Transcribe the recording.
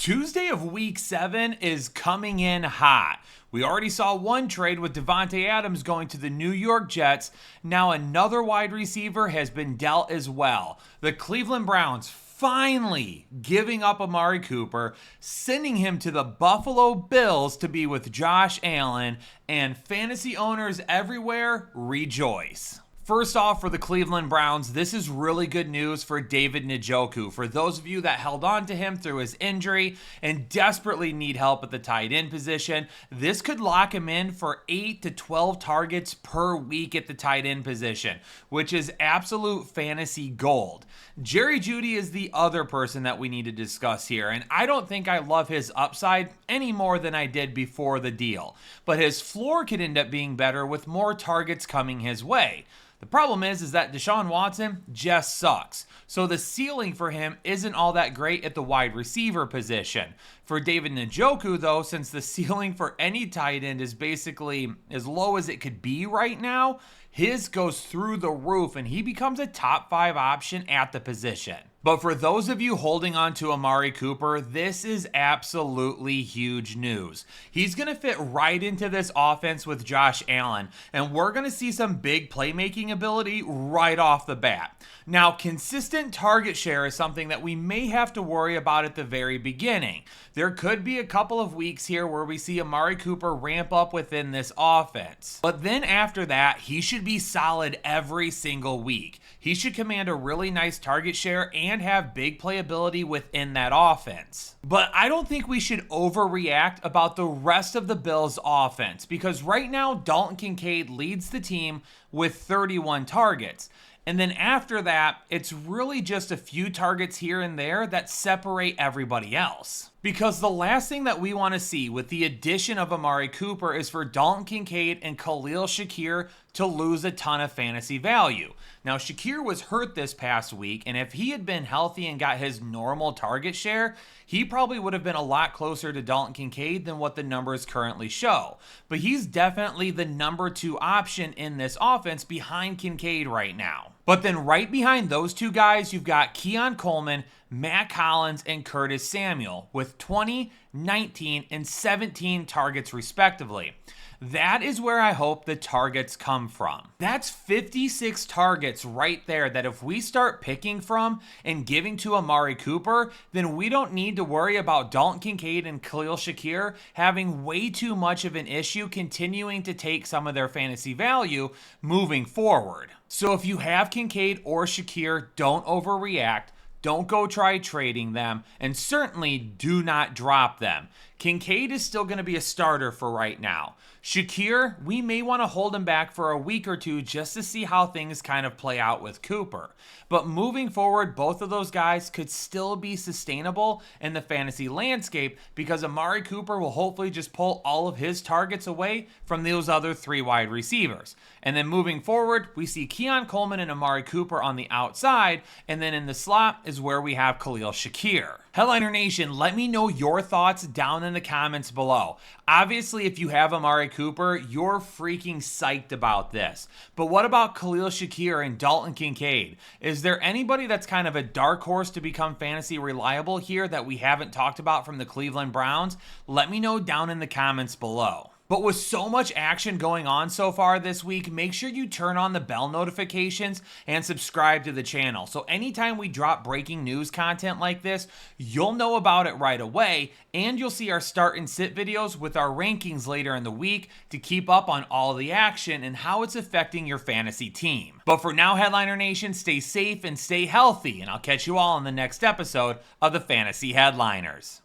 Tuesday of week 7 is coming in hot. We already saw one trade with Davante Adams going to the New York Jets. Now another wide receiver has been dealt as well. The Cleveland Browns finally giving up Amari Cooper, sending him to the Buffalo Bills to be with Josh Allen, and fantasy owners everywhere rejoice. First off, for the Cleveland Browns, this is really good news for David Njoku. For those of you that held on to him through his injury and desperately need help at the tight end position, this could lock him in for 8 to 12 targets per week at the tight end position, which is absolute fantasy gold. Jerry Jeudy is the other person that we need to discuss here, and I don't think I love his upside any more than I did before the deal, but his floor could end up being better with more targets coming his way. The problem is that Deshaun Watson just sucks. So the ceiling for him isn't all that great at the wide receiver position. For David Njoku, though, since the ceiling for any tight end is basically as low as it could be right now, his goes through the roof and he becomes a top 5 option at the position. But for those of you holding on to Amari Cooper, this is absolutely huge news. He's going to fit right into this offense with Josh Allen, and we're going to see some big playmaking ability right off the bat. Now, consistent target share is something that we may have to worry about at the very beginning. There could be a couple of weeks here where we see Amari Cooper ramp up within this offense. But then after that, he should be solid every single week. He should command a really nice target share and have big playability within that offense. But I don't think we should overreact about the rest of the Bills' offense, because right now Dalton Kincaid leads the team with 31 targets. And then after that, it's really just a few targets here and there that separate everybody else. Because the last thing that we want to see with the addition of Amari Cooper is for Dalton Kincaid and Khalil Shakir to lose a ton of fantasy value. Now, Shakir was hurt this past week, and if he had been healthy and got his normal target share, he probably would have been a lot closer to Dalton Kincaid than what the numbers currently show. But he's definitely the number 2 option in this offense behind Kincaid right now. But then right behind those two guys, you've got Keon Coleman, Matt Collins, and Curtis Samuel with 20, 19, and 17 targets respectively. That is where I hope the targets come from. That's 56 targets right there that if we start picking from and giving to Amari Cooper, then we don't need to worry about Dalton Kincaid and Khalil Shakir having way too much of an issue continuing to take some of their fantasy value moving forward. So if you have Kincaid or Shakir, don't overreact. Don't go try trading them, and certainly do not drop them. Kincaid is still going to be a starter for right now. Shakir, we may want to hold him back for a week or two just to see how things kind of play out with Cooper. But moving forward, both of those guys could still be sustainable in the fantasy landscape because Amari Cooper will hopefully just pull all of his targets away from those other 3 wide receivers. And then moving forward, we see Keon Coleman and Amari Cooper on the outside, and then in the slot is where we have Khalil Shakir. Headliner Nation, let me know your thoughts down in the comments below. Obviously, if you have Amari Cooper, you're freaking psyched about this. But what about Khalil Shakir and Dalton Kincaid? Is there anybody that's kind of a dark horse to become fantasy reliable here that we haven't talked about from the Cleveland Browns? Let me know down in the comments below. But with so much action going on so far this week, make sure you turn on the bell notifications and subscribe to the channel. So anytime we drop breaking news content like this, you'll know about it right away, and you'll see our start and sit videos with our rankings later in the week to keep up on all the action and how it's affecting your fantasy team. But for now, Headliner Nation, stay safe and stay healthy, and I'll catch you all in the next episode of the Fantasy Headliners.